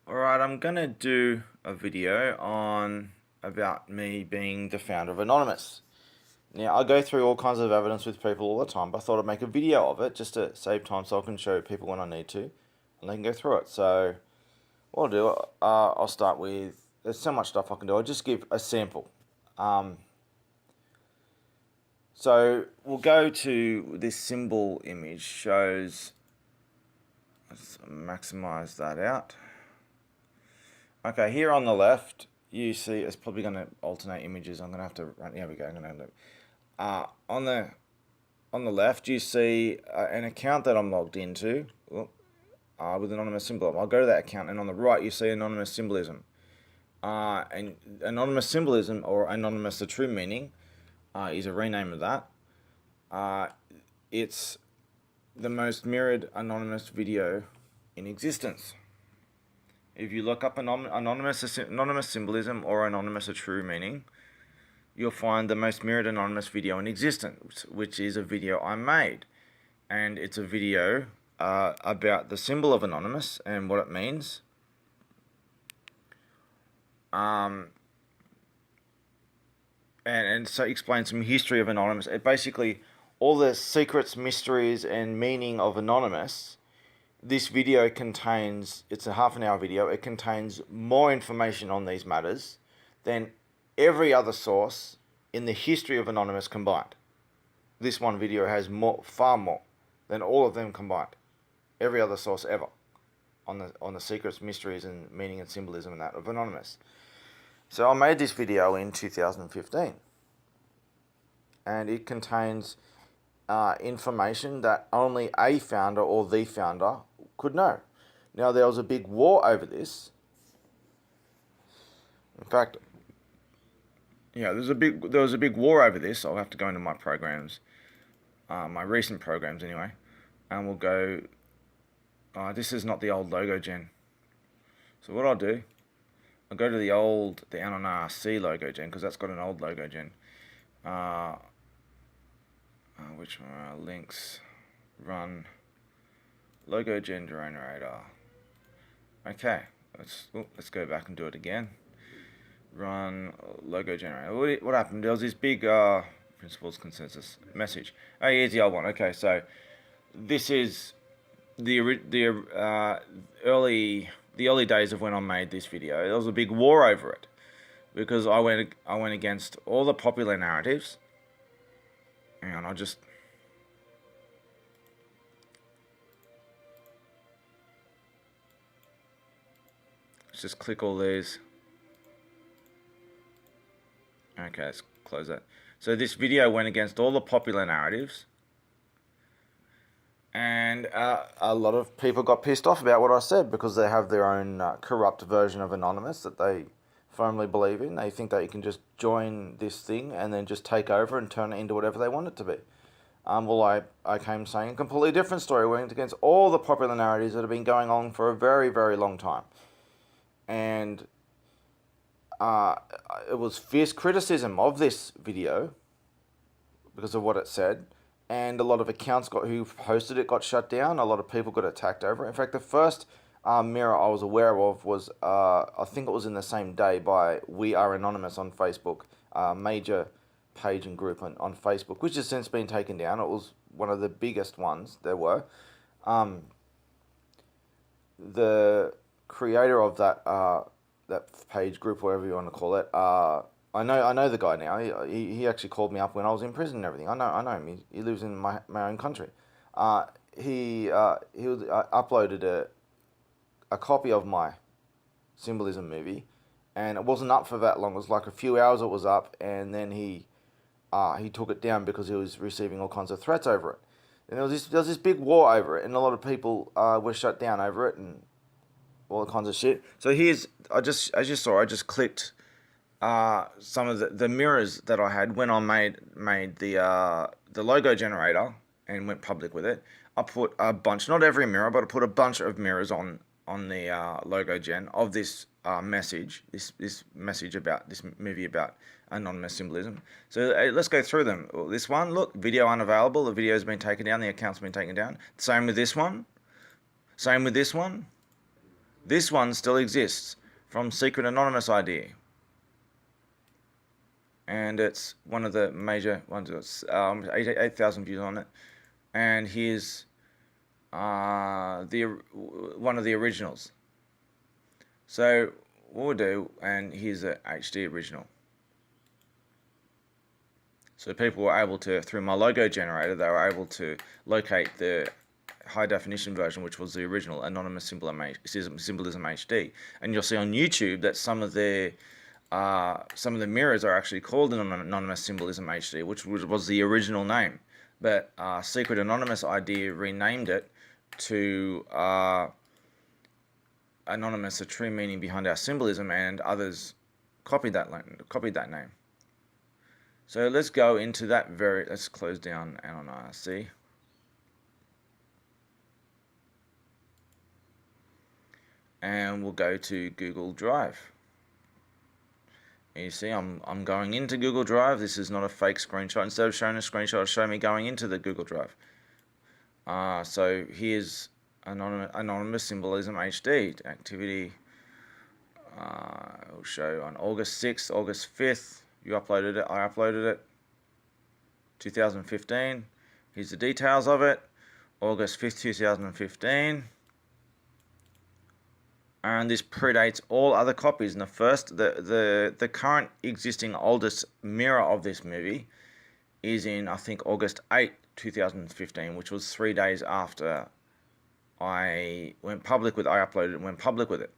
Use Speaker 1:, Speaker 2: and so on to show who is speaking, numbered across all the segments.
Speaker 1: Alright, I'm gonna do a video on about me being the founder of Anonymous. Now, I go through all kinds of evidence with people all the time, but I thought I'd make a video of it just to save time so I can show people when I need to, and they can go through it. So, what I'll do, I'll start with, there's so much stuff I can do, I'll just give a sample. So, we'll go to this symbol image, shows, let's maximize that out. Okay, here on the left, you see it's probably going to alternate images. I'm going to have to run. Here we go. I'm going to on the left, you see an account that I'm logged into with anonymous symbolism. I'll go to that account, and on the right, you see anonymous symbolism. And anonymous symbolism, or anonymous, the true meaning, is a rename of that. It's the most mirrored anonymous video in existence. If you look up anonymous symbolism or anonymous a true meaning, you'll find the most mirrored anonymous video in existence, which is a video I made. And it's a video about the symbol of anonymous and what it means. And so explain some history of anonymous. It basically, all the secrets, mysteries, and meaning of anonymous. This video contains, it's a half an hour video, it contains more information on these matters than every other source in the history of Anonymous combined. This one video has far more than all of them combined. Every other source ever on the secrets, mysteries, and meaning and symbolism and that of Anonymous. So I made this video in 2015, and it contains information that only a founder or the founder could know. Now, there was a big war over this. In fact, yeah, there was a big war over this. I'll have to go into my programs, my recent programs anyway, and we'll go. This is not the old logo gen. So what I'll do, I'll go to the Anon RC logo gen, because that's got an old logo gen. Which one? Links, run, logo generator. Okay, let's go back and do it again. Run logo generator. What happened? There was this big principles consensus message. Oh, here's the old one. Okay, so this is the early days of when I made this video. There was a big war over it because I went against all the popular narratives. Hang on, let's just click all these. Okay, let's close that. So this video went against all the popular narratives, and a lot of people got pissed off about what I said because they have their own corrupt version of Anonymous that they firmly believe in. They think that you can just join this thing and then just take over and turn it into whatever they want it to be. Well, I came saying a completely different story, went against all the popular narratives that have been going on for a very, very long time. And it was fierce criticism of this video because of what it said, and a lot of accounts who posted it got shut down. A lot of people got attacked over it. In fact, the first mirror I was aware of was I think it was in the same day by We Are Anonymous on Facebook, major page and group on Facebook, which has since been taken down. It was one of the biggest ones there were. The creator of that page group, whatever you want to call it, I know the guy now. He actually called me up when I was in prison and everything. I know him. He lives in my own country. He uploaded a copy of my symbolism movie, and it wasn't up for that long. It was like a few hours it was up, and then he took it down because he was receiving all kinds of threats over it. And there was this big war over it, and a lot of people were shut down over it, and all kinds of shit. So as you saw, I just clicked some of the mirrors that I had when I made the logo generator and went public with it. I put a bunch, not every mirror, but I put a bunch of mirrors on the logo gen of this message, this message about this movie about anonymous symbolism. So let's go through them. This one, look, video unavailable. The video's been taken down. The account's been taken down. Same with this one. Same with this one. This one still exists from Secret Anonymous ID. And it's one of the major ones. It's 8,000 views on it. And here's one of the originals. So what we'll do, and here's a HD original. So people were able to, through my logo generator, they were able to locate the high definition version, which was the original Anonymous Symbolism HD. And you'll see on YouTube that some of the mirrors are actually called Anonymous Symbolism HD, which was the original name. But Secret Anonymous ID renamed it to Anonymous, the true meaning behind our symbolism, and others copied that name. So let's go into that let's close down Anon IRC. And we'll go to Google Drive. And you see I'm going into Google Drive. This is not a fake screenshot. Instead of showing a screenshot, it'll show me going into the Google Drive. So here's Anonymous Symbolism HD activity. It'll show on August 6th, August 5th. You uploaded it, I uploaded it. 2015. Here's the details of it. August 5th, 2015. And this predates all other copies. And the current existing oldest mirror of this movie is in, I think, August 8th, 2015, which was 3 days after I uploaded it and went public with it.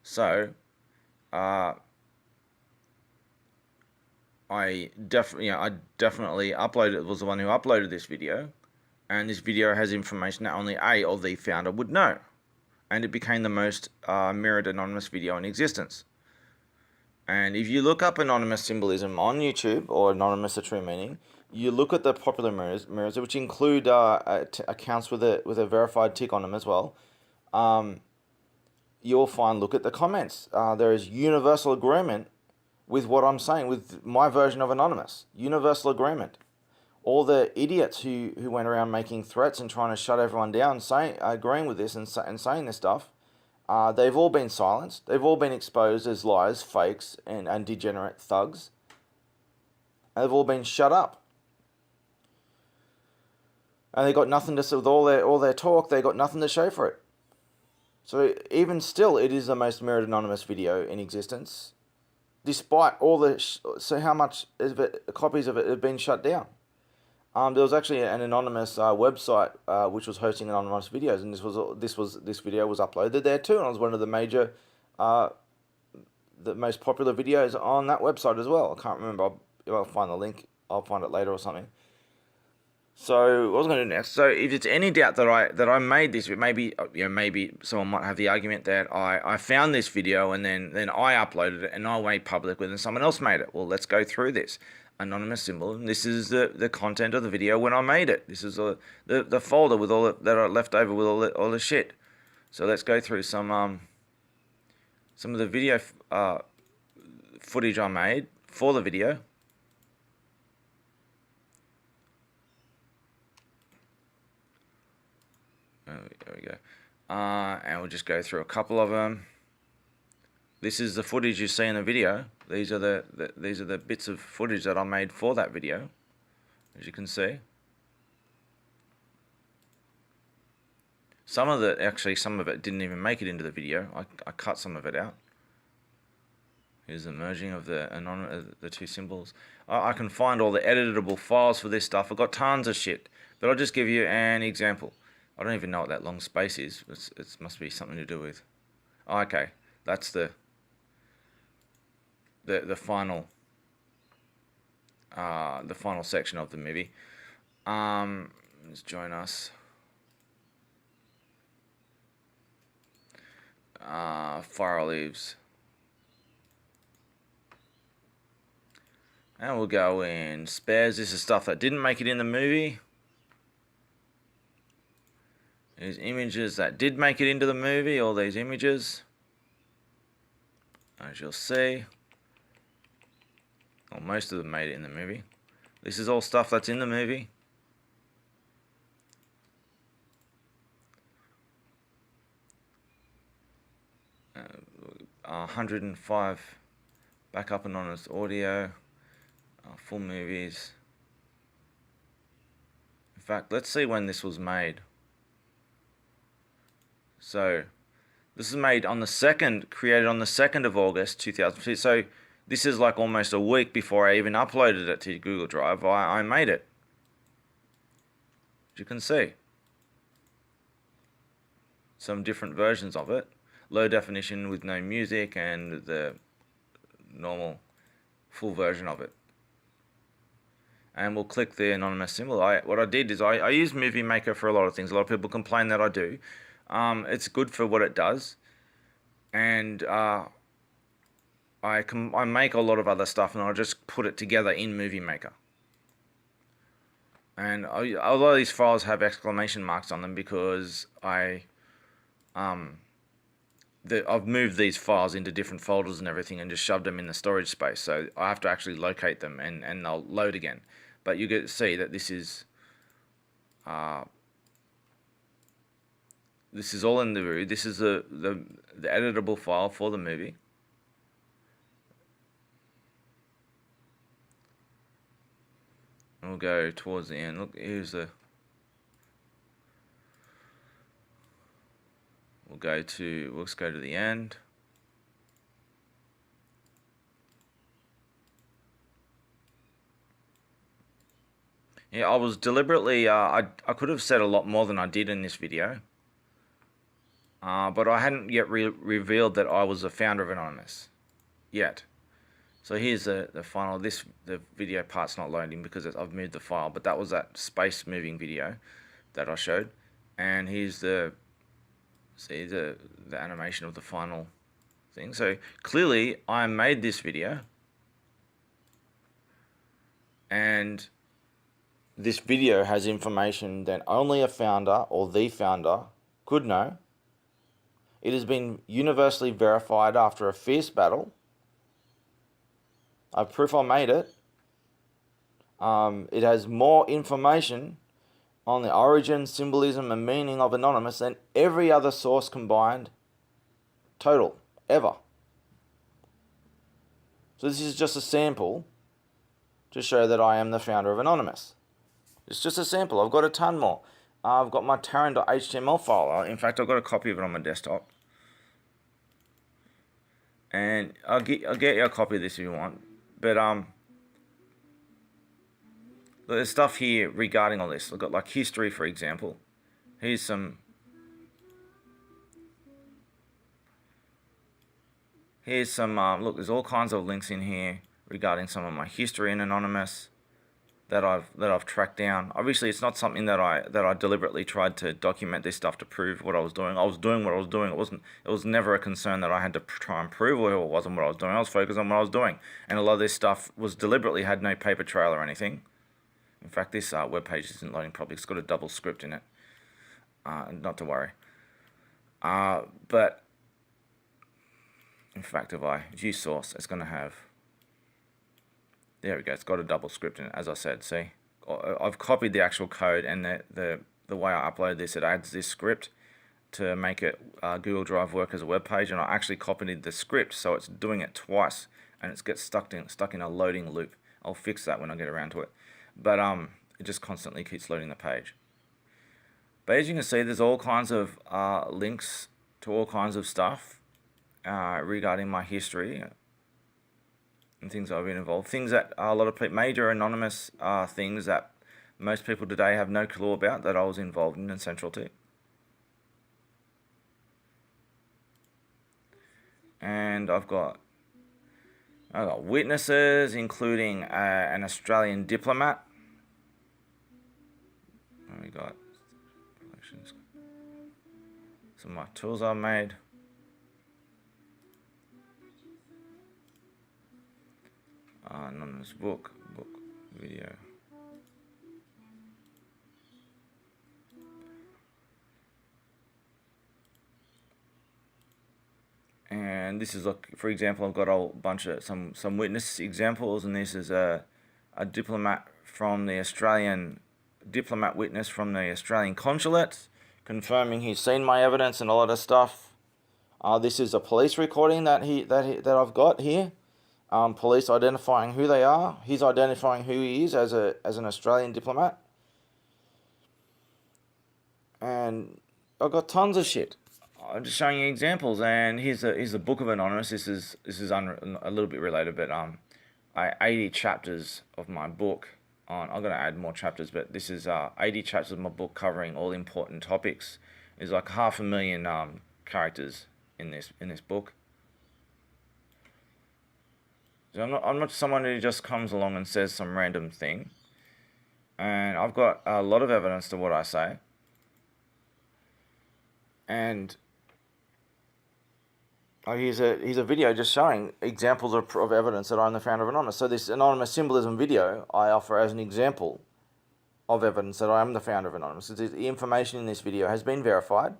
Speaker 1: So, I definitely uploaded, was the one who uploaded this video, and this video has information that only A, or the founder, would know, and it became the most mirrored anonymous video in existence. And if you look up anonymous symbolism on YouTube, or anonymous a true meaning, you look at the popular mirrors, which include accounts with a verified tick on them as well. You'll find, look at the comments. There is universal agreement with what I'm saying, with my version of anonymous. Universal agreement. All the idiots who went around making threats and trying to shut everyone down, agreeing with this and saying this stuff, they've all been silenced. They've all been exposed as liars, fakes, and degenerate thugs. And they've all been shut up. And they got nothing to say with all their talk. They got nothing to show for it. So even still, it is the most mirrored anonymous video in existence, despite all so how much of it, copies of it have been shut down. There was actually an anonymous website which was hosting anonymous videos, and this video was uploaded there too, and it was one of the major, the most popular videos on that website as well. I can't remember. I'll find the link. I'll find it later or something. So what was I going to do next? So if it's any doubt that I made this, maybe someone might have the argument that I found this video and then I uploaded it and I made public with it and someone else made it. Well, let's go through this. Anonymous symbol. And this is the content of the video when I made it. This is the folder with all that I left over with all the shit. So let's go through some of the video footage I made for the video. There we go. And we'll just go through a couple of them. This is the footage you see in the video. These are the bits of footage that I made for that video, as you can see. Some of it didn't even make it into the video. I cut some of it out. Here's the merging of the two symbols. I can find all the editable files for this stuff. I've got tons of shit, but I'll just give you an example. I don't even know what that long space is. It must be something to do with. Oh, okay, that's the final section of the movie. Let's join us. Fire leaves. And we'll go in spares. This is stuff that didn't make it in the movie. These images that did make it into the movie, all these images, as you'll see. Well, most of them made it in the movie. This is all stuff that's in the movie. 105 backup anonymous audio, full movies. In fact, let's see when this was made. So this is made on the 2nd, created on the 2nd of August 2002. So this is like almost a week before I even uploaded it to Google Drive. I made it. As you can see, some different versions of it. Low definition with no music and the normal full version of it. And we'll click the anonymous symbol. What I did is I use Movie Maker for a lot of things. A lot of people complain that I do. It's good for what it does. And I make a lot of other stuff, and I just put it together in Movie Maker. And a lot of these files have exclamation marks on them because I've moved these files into different folders and everything and just shoved them in the storage space. So I have to actually locate them and they'll load again. But you get to see that this is all in the movie. This is the editable file for the movie. And we'll go towards the end. Look, let's go to the end. Yeah, I was deliberately, I could have said a lot more than I did in this video. But I hadn't yet revealed that I was the founder of Anonymous. Yet. So here's the final, the video part's not loading because I've moved the file, but that was that space moving video that I showed. And here's the animation of the final thing. So clearly I made this video, and this video has information that only a founder or the founder could know. It has been universally verified after a fierce battle. I have proof I made it. It has more information on the origin, symbolism, and meaning of Anonymous than every other source combined, total, ever. So this is just a sample to show that I am the founder of Anonymous. It's just a sample. I've got a ton more. I've got my Taran.html file. In fact, I've got a copy of it on my desktop. And I'll get you a copy of this if you want. But there's stuff here regarding all this. I've got like history, for example. Here's some. Look, there's all kinds of links in here regarding some of my history in Anonymous that I've tracked down. Obviously, it's not something that I deliberately tried to document this stuff to prove what I was doing. I was doing what I was doing. It was never a concern that I had to try and prove who it was and what I was doing. I was focused on what I was doing, and a lot of this stuff was deliberately had no paper trail or anything. In fact, this web page isn't loading properly. It's got a double script in it. Not to worry. But in fact, if I view source, it's going to have. There we go. It's got a double script in it, as I said. See, I've copied the actual code, and the way I upload this, it adds this script to make it Google Drive work as a web page, and I actually copied the script, so it's doing it twice, and it gets stuck in a loading loop. I'll fix that when I get around to it, but it just constantly keeps loading the page. But as you can see, there's all kinds of links to all kinds of stuff regarding my history and things I've been involved. Things that a lot of people, major anonymous things that most people today have no clue about that I was involved in and central to. And I've got witnesses, including an Australian diplomat. And we got some of my tools I've made. Anonymous book, video. And this is, like, for example, I've got a bunch of some witness examples, and this is a diplomat from the Australian diplomat witness from the Australian consulate confirming he's seen my evidence and a lot of stuff. This is a police recording that I've got here. Police identifying who they are. He's identifying who he is as an Australian diplomat. And I've got tons of shit. I'm just showing you examples. And here's the Book of Anonymous. This is a little bit related, but 80 chapters of my book. I'm going to add more chapters, but this is 80 chapters of my book covering all important topics. There's like 500,000 characters in this book. So I'm not someone who just comes along and says some random thing. And I've got a lot of evidence to what I say. And here's a video just showing examples of evidence that I'm the founder of Anonymous. So this Anonymous symbolism video I offer as an example of evidence that I am the founder of Anonymous. The information in this video has been verified,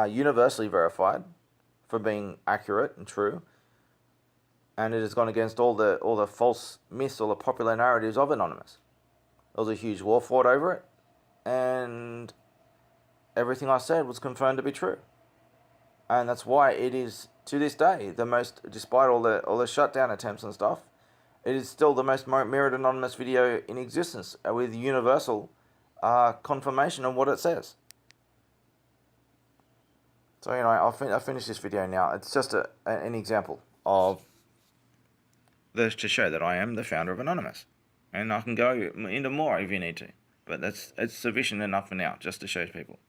Speaker 1: universally verified for being accurate and true. And it has gone against all the false myths, all the popular narratives of Anonymous. There was a huge war fought over it, and everything I said was confirmed to be true. And that's why it is, to this day, the most, despite all the shutdown attempts and stuff, it is still the most mirrored Anonymous video in existence, with universal confirmation of what it says. So anyway, I'll finish this video now. It's just an example of this to show that I am the founder of Anonymous. And I can go into more if you need to. But it's sufficient enough for now, just to show people.